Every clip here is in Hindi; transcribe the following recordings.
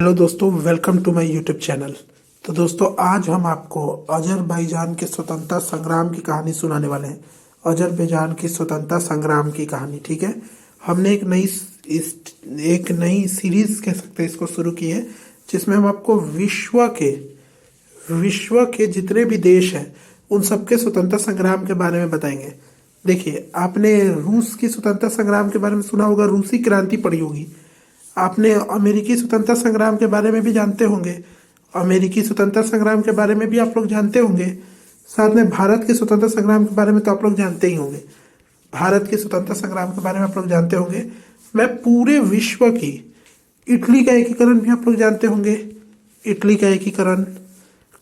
हेलो दोस्तों, welcome to my YouTube channel. तो दोस्तों, आज हम आपको अजरबैजान के स्वतंत्रता संग्राम की कहानी सुनाने वाले हैं। अजरबैजान की स्वतंत्रता संग्राम की कहानी, ठीक है। हमने एक नई सीरीज कह सकते हैं इसको शुरू की है, जिसमें हम आपको विश्व के जितने भी देश हैं उन सबके स्वतंत्रता संग्राम के बारे में बताएंगे। देखिए, आपने रूस की स्वतंत्रता संग्राम के बारे में सुना होगा, रूसी क्रांति पढ़ी होगी। आपने अमेरिकी स्वतंत्रता संग्राम के बारे में भी जानते होंगे, अमेरिकी स्वतंत्रता संग्राम के बारे में भी आप लोग जानते होंगे। साथ में भारत के स्वतंत्रता संग्राम के बारे में तो आप लोग जानते ही होंगे। भारत के स्वतंत्रता संग्राम के बारे में आप लोग जानते होंगे। मैं पूरे विश्व की, इटली का एकीकरण भी आप लोग जानते होंगे, इटली का एकीकरण,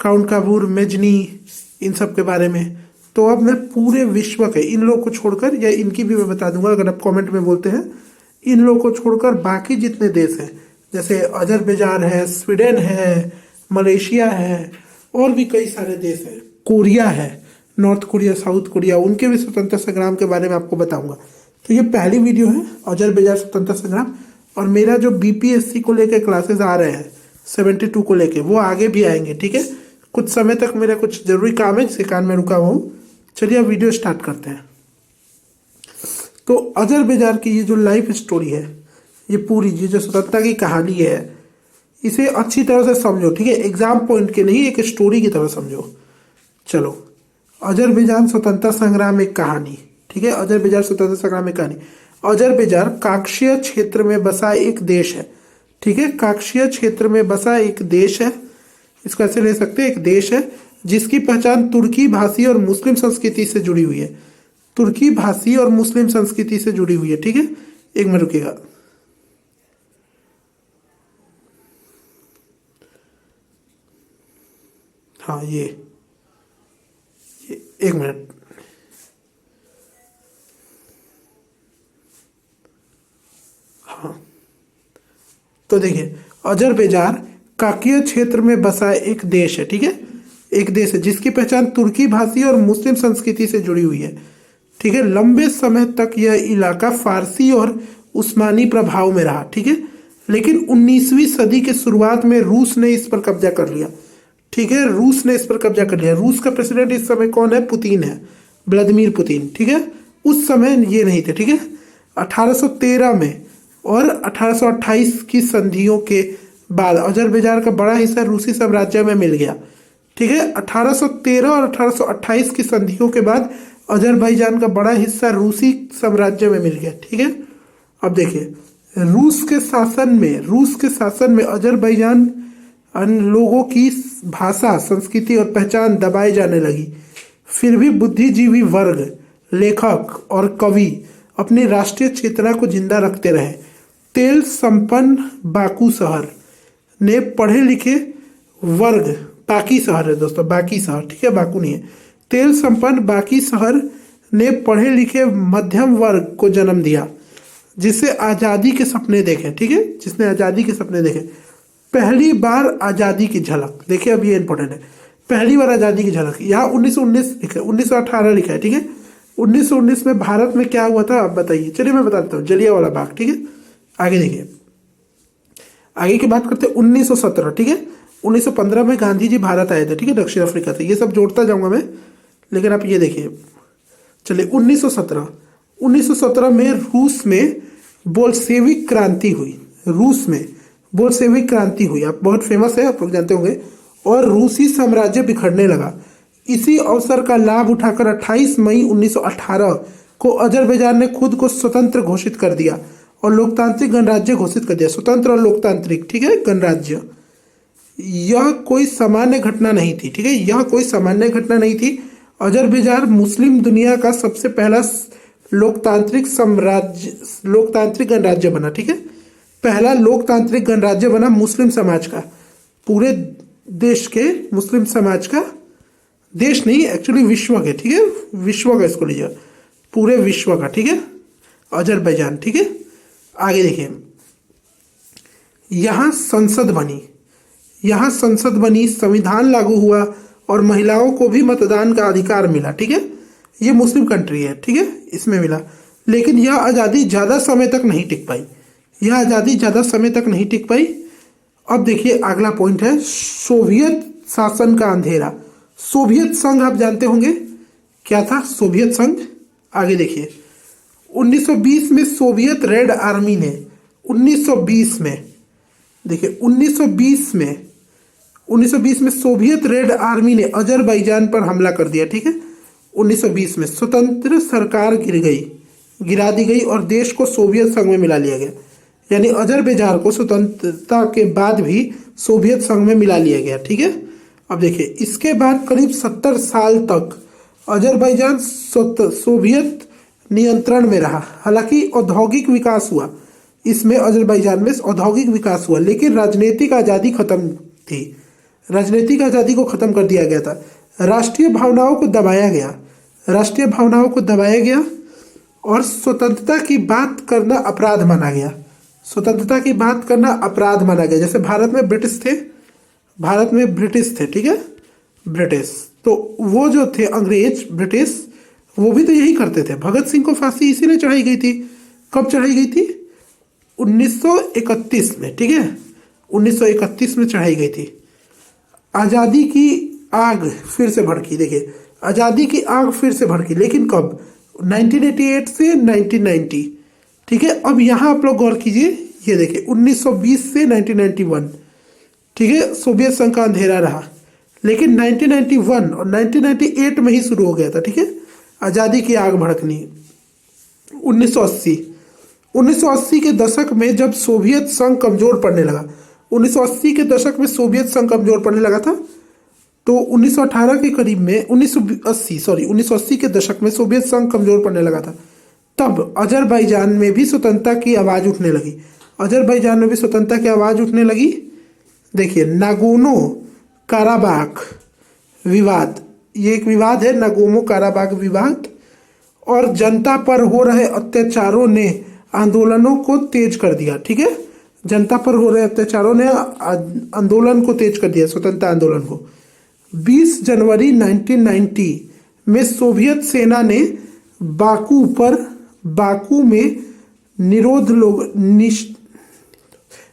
काउंट काबूर, मेजनी, इन सब के बारे में। तो अब मैं पूरे विश्व के इन लोगों को छोड़कर, या इनकी भी मैं बता दूंगा अगर आप कमेंट में बोलते हैं, इन लोगों को छोड़कर बाकी जितने देश हैं, जैसे अजरबैजान है, स्वीडन है, मलेशिया है, और भी कई सारे देश हैं, कोरिया है, नॉर्थ कोरिया, साउथ कोरिया, उनके भी स्वतंत्रता संग्राम के बारे में आपको बताऊंगा। तो ये पहली वीडियो है अजरबैजान स्वतंत्रता संग्राम। और मेरा जो बीपीएससी को लेकर क्लासेस आ रहे हैं 72 को लेके, वो आगे भी आएंगे, ठीक है। कुछ समय तक मेरा कुछ जरूरी काम है जिसके कारण मैं रुका हुआ हूँ। चलिए अब वीडियो स्टार्ट करते हैं। तो अजरबैजान की ये जो लाइफ स्टोरी है, ये पूरी ये जो स्वतंत्रता की कहानी है, इसे अच्छी तरह से समझो, ठीक है। एग्जाम पॉइंट के नहीं, एक स्टोरी की तरह समझो। चलो, अजरबैजान स्वतंत्रता संग्राम एक कहानी, ठीक है। अजरबैजान स्वतंत्रता संग्राम एक कहानी। अजरबैजान काकशीय क्षेत्र में बसा एक देश है, ठीक है। काकशीय क्षेत्र में बसा एक देश है, इसको ऐसे ले सकते हैं, एक देश है जिसकी पहचान तुर्की भाषी और मुस्लिम संस्कृति से जुड़ी हुई है। तुर्की भाषी और मुस्लिम संस्कृति से जुड़ी हुई है, ठीक है। एक मिनट रुकिएगा। हाँ, ये एक मिनट। हाँ, तो देखिए, अजरबैजान काकीय क्षेत्र में बसा एक देश है, ठीक है। एक देश है जिसकी पहचान तुर्की भाषी और मुस्लिम संस्कृति से जुड़ी हुई है, ठीक है। लंबे समय तक यह इलाका फारसी और उस्मानी प्रभाव में रहा, ठीक है। लेकिन 19वीं सदी के शुरुआत में रूस ने इस पर कब्जा कर लिया, ठीक है। रूस ने इस पर कब्जा कर लिया। रूस का प्रेसिडेंट इस समय कौन है? पुतिन है, व्लादिमीर पुतिन, ठीक है। उस समय ये नहीं थे, ठीक है। 1813 में और 1828 की संधियों के बाद अजरबैजान का बड़ा हिस्सा रूसी साम्राज्य में मिल गया, ठीक है। 1813 और 1828 की संधियों के बाद अजरबैजान का बड़ा हिस्सा रूसी साम्राज्य में मिल गया, ठीक है। अब देखिए, रूस के शासन में अजरबैजान अन्य लोगों की भाषा, संस्कृति और पहचान दबाई जाने लगी। फिर भी बुद्धिजीवी वर्ग, लेखक और कवि अपनी राष्ट्रीय चेतना को जिंदा रखते रहे। तेल संपन्न बाकू शहर ने पढ़े लिखे वर्ग, बाकी शहर है दोस्तों, बाकी शहर, ठीक है, बाकू नहीं है। तेल संपन्न बाकी शहर ने पढ़े लिखे मध्यम वर्ग को जन्म दिया, जिसे आज़ादी के सपने देखे, ठीक है, जिसने आज़ादी के सपने देखे। पहली बार आज़ादी की झलक, देखिए अब ये इंपॉर्टेंट है, पहली बार आज़ादी की झलक। यहाँ 1919 लिखा है, 1918 लिखा है, ठीक है। 1919 में भारत में क्या हुआ था आप बताइए। चलिए मैं बता देता हूँ, जलियांवाला बाग, ठीक है। आगे देखिए, आगे की बात करते हैं 1917, ठीक है। 1915 में गांधी जी भारत आए थे, ठीक है, दक्षिण अफ्रीका से। ये सब जोड़ता जाऊंगा मैं, लेकिन आप ये देखिए। चलिए, 1917 में रूस में बोल्शेविक क्रांति हुई। रूस में बोल्शेविक क्रांति हुई, आप बहुत फेमस है, आप लोग जानते होंगे। और रूसी साम्राज्य बिखरने लगा। इसी अवसर का लाभ उठाकर 28 मई 1918 को अजरबैजान ने खुद को स्वतंत्र घोषित कर दिया और लोकतांत्रिक गणराज्य घोषित कर दिया। स्वतंत्र और लोकतांत्रिक, ठीक है, गणराज्य। यह कोई सामान्य घटना नहीं थी, ठीक है, यह कोई सामान्य घटना नहीं थी। अजरबैजान मुस्लिम दुनिया का सबसे पहला लोकतांत्रिक गणराज्य बना, ठीक है। पहला लोकतांत्रिक गणराज्य बना मुस्लिम समाज का, पूरे देश के मुस्लिम समाज का, देश नहीं एक्चुअली विश्व के, ठीक है, विश्व का, इसको लीजिए, पूरे विश्व का, ठीक है, अजरबैजान, ठीक है। आगे देखिए, यहाँ संसद बनी, संविधान लागू हुआ और महिलाओं को भी मतदान का अधिकार मिला, ठीक है। ये मुस्लिम कंट्री है, ठीक है, इसमें मिला। लेकिन यह आज़ादी ज़्यादा समय तक नहीं टिक पाई, अब देखिए अगला पॉइंट है सोवियत शासन का अंधेरा। सोवियत संघ आप जानते होंगे क्या था सोवियत संघ। आगे देखिए 1920 में सोवियत रेड आर्मी ने 1920 में देखिए 1920 में सोवियत रेड आर्मी ने अजरबैजान पर हमला कर दिया। ठीक है 1920 में स्वतंत्र सरकार गिरा दी गई और देश को सोवियत संघ में मिला लिया गया। यानी अजरबैजान को स्वतंत्रता के बाद भी सोवियत संघ में मिला लिया गया। ठीक है अब देखिए इसके बाद करीब 70 साल तक अजरबैजान सोवियत नियंत्रण में रहा। हालांकि औद्योगिक विकास हुआ इसमें, अजरबैजान में औद्योगिक विकास हुआ, लेकिन राजनीतिक आज़ादी खत्म थी। राजनीतिक आज़ादी को खत्म कर दिया गया था। राष्ट्रीय भावनाओं को दबाया गया और स्वतंत्रता की बात करना अपराध माना गया। जैसे भारत में ब्रिटिश थे। ठीक है ब्रिटिश, तो वो जो थे अंग्रेज ब्रिटिश, वो भी तो यही करते थे। भगत सिंह को फांसी इसी ने चढ़ाई गई थी। कब चढ़ाई गई थी 1931 में। ठीक है 1931 में चढ़ाई गई थी। आज़ादी की आग फिर से भड़की। देखिए आज़ादी की आग फिर से भड़की, लेकिन कब 1988 से 1990। ठीक है अब यहाँ आप लोग गौर कीजिए, ये देखिए 1920 से 1991। ठीक है सोवियत संघ का अंधेरा रहा, लेकिन 1991 और 1998 में ही शुरू हो गया था। ठीक है आज़ादी की आग भड़कनी 1980 के दशक में जब सोवियत संघ कमजोर पड़ने लगा। 1980 के दशक में सोवियत संघ कमजोर पड़ने लगा था, तो 1918 के करीब में 1980 के दशक में सोवियत संघ कमजोर पड़ने लगा था। तब अजरबैजान में भी स्वतंत्रता की आवाज़ उठने लगी। देखिए नागोर्नो काराबाख विवाद, ये एक विवाद है नागोर्नो काराबाख विवाद, और जनता पर हो रहे अत्याचारों ने आंदोलनों को तेज कर दिया। ठीक है जनता पर हो रहे अत्याचारों ने आंदोलन को तेज कर दिया, स्वतंत्रता आंदोलन को। 20 जनवरी 1990 में सोवियत सेना ने बाकू में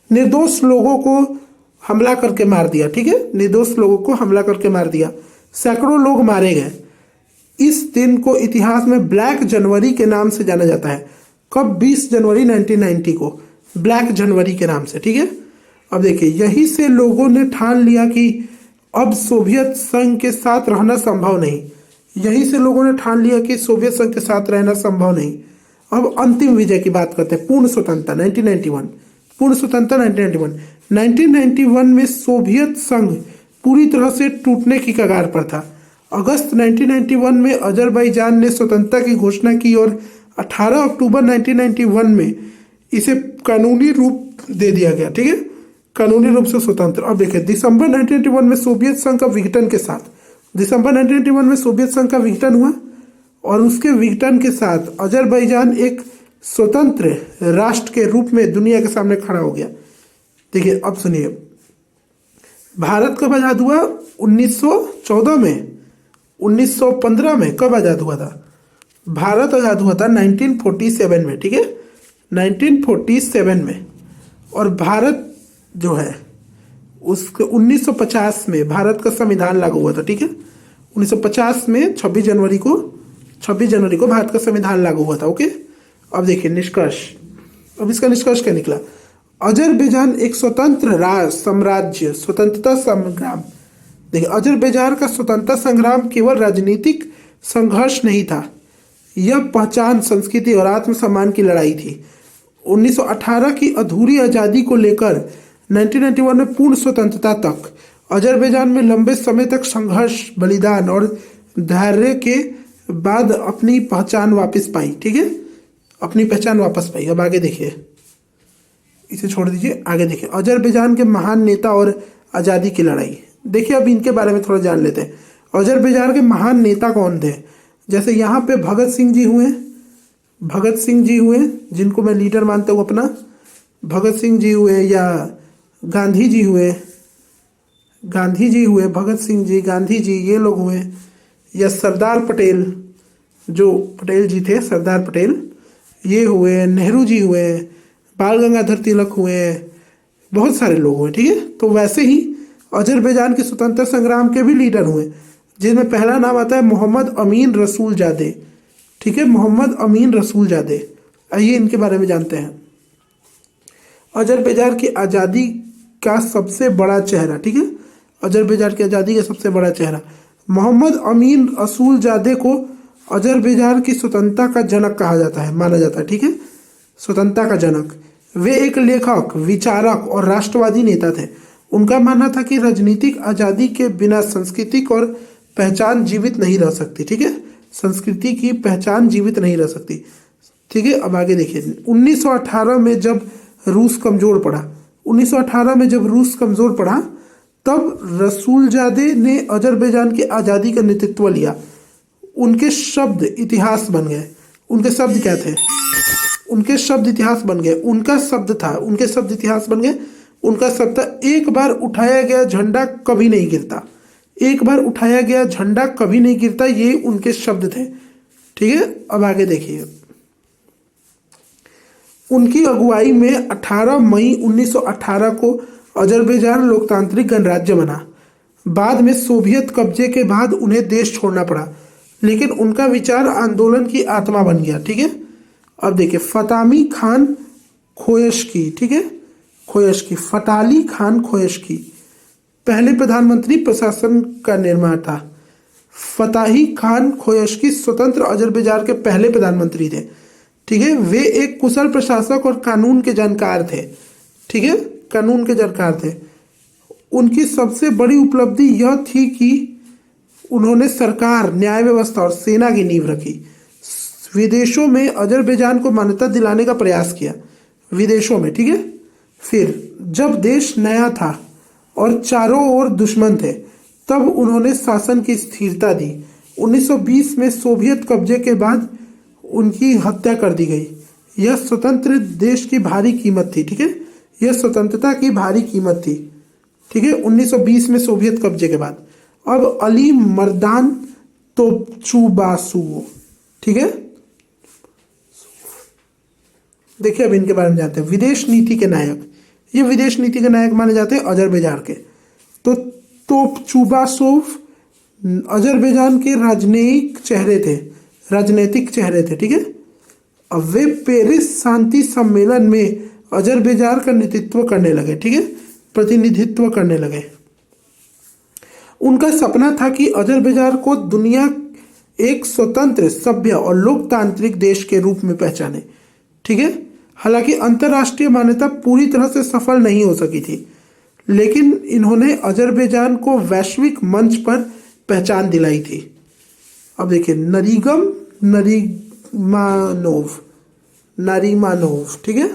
निर्दोष लोगों को हमला करके मार दिया। ठीक है निर्दोष लोगों को हमला करके मार दिया, सैकड़ों लोग मारे गए। इस दिन को इतिहास में ब्लैक जनवरी के नाम से जाना जाता है। कब 20 जनवरी 1990 को ब्लैक जनवरी के नाम से। ठीक है अब देखिए यही से लोगों ने ठान लिया कि अब सोवियत संघ के साथ रहना संभव नहीं। अब अंतिम विजय की बात करते हैं, पूर्ण स्वतंत्रता 1991 में सोवियत संघ पूरी तरह से टूटने की कगार पर था। अगस्त 1991 में अजरबैजान ने स्वतंत्रता की घोषणा की और 18 अक्टूबर 1991 में इसे कानूनी रूप दे दिया गया। ठीक है कानूनी रूप से स्वतंत्र। अब देखिए दिसंबर 1991 में सोवियत संघ का विघटन हुआ और उसके विघटन के साथ अजरबैजान एक स्वतंत्र राष्ट्र के रूप में दुनिया के सामने खड़ा हो गया। देखिए अब सुनिए, भारत कब आज़ाद हुआ 1914 में, 1915 में कब आज़ाद हुआ था? भारत आज़ाद हुआ था 1947 में। ठीक है 1947 में। और भारत जो है उसके 1950 में भारत का संविधान लागू हुआ था। ठीक है 1950 में 26 जनवरी को भारत का संविधान लागू हुआ था। ओके अब देखिए निष्कर्ष। अब इसका निष्कर्ष क्या निकला? अजरबैजान एक स्वतंत्र साम्राज्य, स्वतंत्रता संग्राम। देखिए अजरबैजान का स्वतंत्रता संग्राम केवल राजनीतिक संघर्ष नहीं था, यह पहचान, संस्कृति और आत्मसम्मान की लड़ाई थी। 1918 की अधूरी आज़ादी को लेकर 1991 में पूर्ण स्वतंत्रता तक अजरबैजान में लंबे समय तक संघर्ष, बलिदान और धैर्य के बाद अपनी पहचान वापस पाई। ठीक है अपनी पहचान वापस पाई। अब आगे देखिए, इसे छोड़ दीजिए, आगे देखिए अजरबैजान के महान नेता और आज़ादी की लड़ाई। देखिए अब इनके बारे में थोड़ा जान लेते हैं। अजरबैजान के महान नेता कौन थे? जैसे यहाँ पे भगत सिंह जी हुए जिनको मैं लीडर मानता हूँ अपना। भगत सिंह जी हुए या गांधी जी हुए, भगत सिंह जी, गांधी जी, ये लोग हुए। या सरदार पटेल, जो पटेल जी थे, सरदार पटेल ये हुए। नेहरू जी हुए, बाल गंगाधर तिलक हुए, बहुत सारे लोग हुए, ठीक है। तो वैसे ही अजरबैजान के स्वतंत्रता संग्राम के भी लीडर हुए, जिनमें पहला नाम आता है मोहम्मद अमीन रसूलजादे, ठीक है, मोहम्मद अमीन रसूलजादे। आइए इनके बारे में जानते हैं। अजरबैजान की आज़ादी का सबसे बड़ा चेहरा, ठीक है, अजरबैजान की आज़ादी का सबसे बड़ा चेहरा मोहम्मद अमीन रसूलजादे को अजरबैजान की स्वतंत्रता का जनक कहा जाता है, माना जाता है, ठीक है, स्वतंत्रता का जनक। वे एक लेखक, विचारक और राष्ट्रवादी नेता थे। उनका मानना था कि राजनीतिक आज़ादी के बिना सांस्कृतिक और पहचान जीवित नहीं रह सकती, ठीक है, संस्कृति की पहचान जीवित नहीं रह सकती, ठीक है। अब आगे देखिए, 1918 में जब रूस कमज़ोर पड़ा, 1918 में जब रूस कमज़ोर पड़ा, तब रसूलजादे ने अजरबैजान की आज़ादी का नेतृत्व लिया। उनके शब्द इतिहास बन गए। उनके शब्द क्या थे? उनके शब्द इतिहास बन गए। उनका शब्द था, उनके शब्द इतिहास बन गए। उनका शब्द था, एक बार उठाया गया झंडा कभी नहीं गिरता। एक बार उठाया गया झंडा कभी नहीं गिरता, ये उनके शब्द थे, ठीक है। अब आगे देखिए, उनकी अगुवाई में 18 मई 1918 को अजरबैजान लोकतांत्रिक गणराज्य बना। बाद में सोवियत कब्जे के बाद उन्हें देश छोड़ना पड़ा, लेकिन उनका विचार आंदोलन की आत्मा बन गया, ठीक है। अब देखिए, फतामी खान खोयशकी, ठीक है, खोयशकी, फताली खान खोयशकी पहले प्रधानमंत्री प्रशासन का निर्माता। फताही खान खोयशकी स्वतंत्र अजरबैजान के पहले प्रधानमंत्री थे, ठीक है। वे एक कुशल प्रशासक और कानून के जानकार थे, ठीक है, कानून के जानकार थे। उनकी सबसे बड़ी उपलब्धि यह थी कि उन्होंने सरकार, न्याय व्यवस्था और सेना की नींव रखी। विदेशों में अजरबैजान को मान्यता दिलाने का प्रयास किया, विदेशों में, ठीक है। फिर जब देश नया था और चारों ओर दुश्मन थे, तब उन्होंने शासन की स्थिरता दी। 1920 में सोवियत कब्जे के बाद उनकी हत्या कर दी गई। यह स्वतंत्र देश की भारी कीमत थी, ठीक है, यह स्वतंत्रता की भारी कीमत थी, ठीक है, 1920 में सोवियत कब्जे के बाद। अब अली मर्दान तोपचुबासु, ठीक है। देखिए, अब इनके बारे में जानते हैं। विदेश नीति के नायक, ये विदेश नीति के नायक माने जाते हैं अजरबैजान के। तो तोपचुबासोव अजरबैजान के राजनयिक चेहरे थे, राजनीतिक चेहरे थे, ठीक है। अब वे पेरिस शांति सम्मेलन में अजरबैजान का नेतृत्व करने लगे, ठीक है, प्रतिनिधित्व करने लगे। उनका सपना था कि अजरबैजान को दुनिया एक स्वतंत्र, सभ्य और लोकतांत्रिक देश के रूप में पहचाने, ठीक है। हालांकि अंतर्राष्ट्रीय मान्यता पूरी तरह से सफल नहीं हो सकी थी, लेकिन इन्होंने अजरबैजान को वैश्विक मंच पर पहचान दिलाई थी। अब देखिए, नारीमानोव, ठीक है।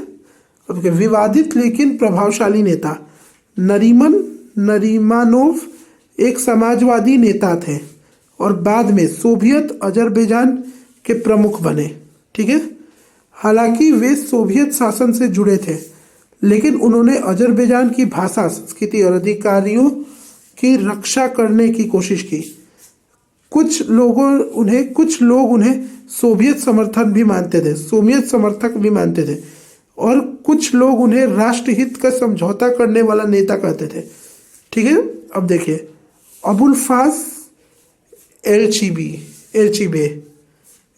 अब देखिए, विवादित लेकिन प्रभावशाली नेता नरीमानोव एक समाजवादी नेता थे और बाद में सोवियत अजरबैजान के प्रमुख बने, ठीक है। हालांकि वे सोवियत शासन से जुड़े थे, लेकिन उन्होंने अजरबैजान की भाषा, संस्कृति और अधिकारियों की रक्षा करने की कोशिश की। कुछ लोग उन्हें सोवियत समर्थन भी मानते थे, सोवियत समर्थक भी मानते थे, और कुछ लोग उन्हें राष्ट्रहित का समझौता करने वाला नेता कहते थे, ठीक है। अब देखिए, अबुलफाज एल्चीबे,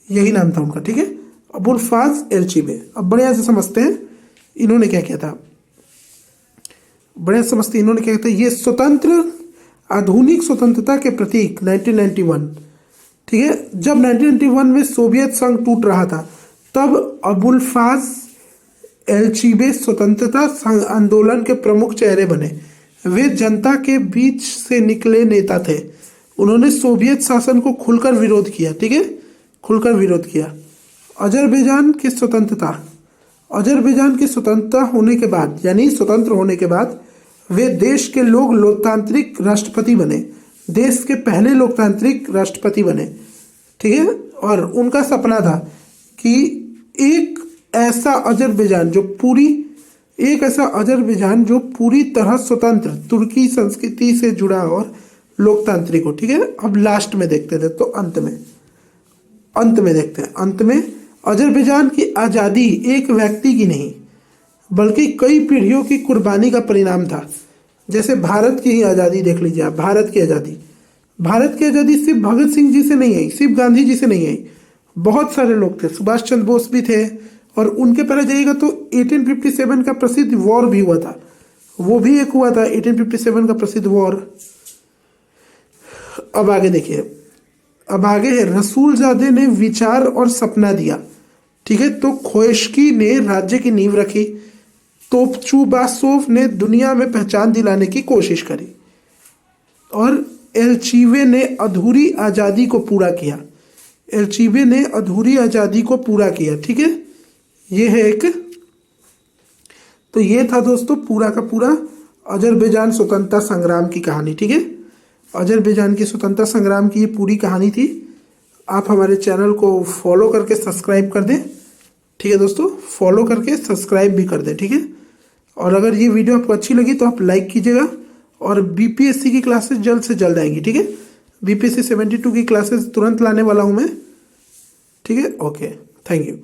यही नाम था उनका, ठीक है, अबुलफाज एल्चीबे। अब बढ़िया से समझते हैं इन्होंने क्या किया था, इन्होंने क्या किया था। ये स्वतंत्र, आधुनिक स्वतंत्रता के प्रतीक 1991, ठीक है, जब 1991 में सोवियत संघ टूट रहा था, तब अबुलफाज एल्चीबे स्वतंत्रता आंदोलन के प्रमुख चेहरे बने। वे जनता के बीच से निकले नेता थे। उन्होंने सोवियत शासन को खुलकर विरोध किया, ठीक है, खुलकर विरोध किया। अजरबैजान की स्वतंत्रता होने के बाद, यानी स्वतंत्र होने के बाद, वे देश के लोकतांत्रिक राष्ट्रपति बने, देश के पहले लोकतांत्रिक राष्ट्रपति बने, ठीक है। और उनका सपना था कि एक ऐसा अजरबैजान जो पूरी तरह स्वतंत्र, तुर्की संस्कृति से जुड़ा और लोकतांत्रिक हो, ठीक है। अब लास्ट में देखते थे, तो अंत में देखते हैं। अंत में अजरबैजान की आज़ादी एक व्यक्ति की नहीं, बल्कि कई पीढ़ियों की कुर्बानी का परिणाम था। जैसे भारत की ही आज़ादी देख लीजिए आप, भारत की आज़ादी सिर्फ भगत सिंह जी से नहीं आई, सिर्फ गांधी जी से नहीं आई, बहुत सारे लोग थे, सुभाष चंद्र बोस भी थे। और उनके पहले जाइएगा तो 1857 का प्रसिद्ध वॉर भी हुआ था, वो भी एक हुआ था 1857 का प्रसिद्ध वॉर। अब आगे देखिए, अब आगे है रसूलजादे ने विचार और सपना दिया, ठीक है। तो खोएश्की ने राज्य की नींव रखी, तोपचुबासोव ने दुनिया में पहचान दिलाने की कोशिश करी, और एलचीवे ने अधूरी आज़ादी को पूरा किया। एलचीवे ने अधूरी आज़ादी को पूरा किया, ठीक है। ये है एक, तो ये था दोस्तों पूरा का पूरा अजरबैजान स्वतंत्रता संग्राम की कहानी, ठीक है। अजरबैजान की स्वतंत्रता संग्राम की ये पूरी कहानी थी। आप हमारे चैनल को फॉलो करके सब्सक्राइब कर दें, ठीक है दोस्तों, फॉलो करके सब्सक्राइब भी कर दें, ठीक है। और अगर ये वीडियो आपको अच्छी लगी तो आप लाइक कीजिएगा, और बीपीएससी की क्लासेस जल्द से जल्द आएंगी, ठीक है। बीपीएससी 72 की क्लासेस तुरंत लाने वाला हूँ मैं, ठीक है। Okay, thank you.